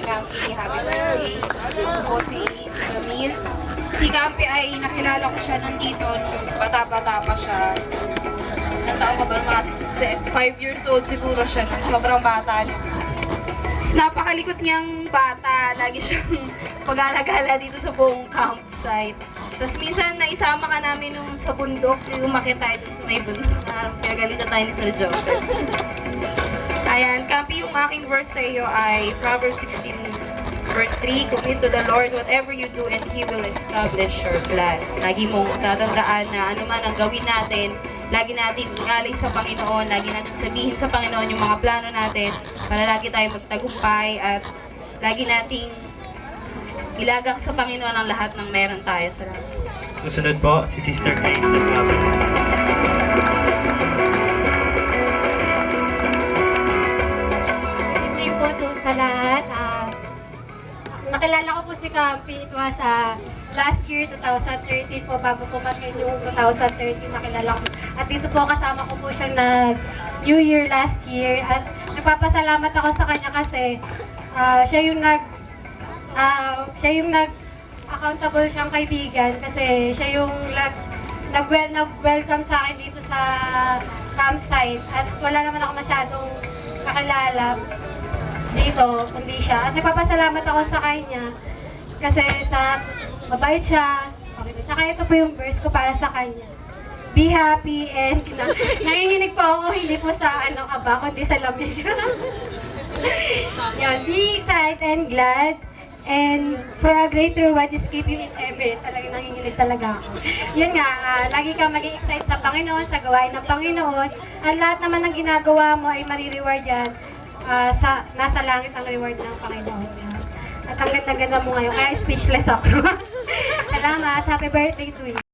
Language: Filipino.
Campi. Happy birthday po si Camille. Si Campi ay nakilala ko siya nandito nung bata-bata pa siya. Ilang taon ka ba? Mga 5 years old siguro siya. Sobrang bata niya. Napakalikot niyang bata. Lagi siyang pag-alagala dito sa buong campsite. Tapos minsan naisama ka namin nung sa bundok. Umakit tayo dun sa may bundok na pinagalitan tayo ni Sir Joseph. Ayan, Campi, yung aking verse sa iyo ay Proverbs 16 verse 3, commit to the Lord whatever you do and He will establish your plans. Lagi mong tatandaan na ano man ang gawin natin, lagi natin ingalay sa Panginoon, lagi natin sabihin sa Panginoon yung mga plano natin para lagi tayo magtagumpay at lagi nating ilagak sa Panginoon ang lahat ng meron tayo. Salamat. Susunod po, si Sister Grace Tababa. Hindi po to sa lahat. Nakilala ko po si Campi. It was last year, 2013 po, bago po mag-end yung 2013, nakilala ko. At dito po kasama ko po siyang New Year last year. At nagpapasalamat ako sa kanya kasi siya yung accountable siyang kaibigan kasi siya yung nag-welcome sa akin dito sa campsite at wala naman ako masyadong kakilala dito, kundi siya. At nagpapasalamat ako sa kanya kasi sa mabait siya. Saka ito po yung verse ko para sa kanya. Be happy and nanginginig po ako, hindi po sa kaba, kundi sa lamig. Yan, be excited and glad and for a great reward is keep you in heaven. Talagang nanginginig talaga ako. Yun nga, lagi kang maging excited sa Panginoon, sa gawain ng Panginoon. At lahat naman ng ginagawa mo ay marireward yan. Nasa langit ang reward ng Panginoon. At ang ganda-ganda mo ngayon, kaya speechless ako. Salamat, happy birthday to you.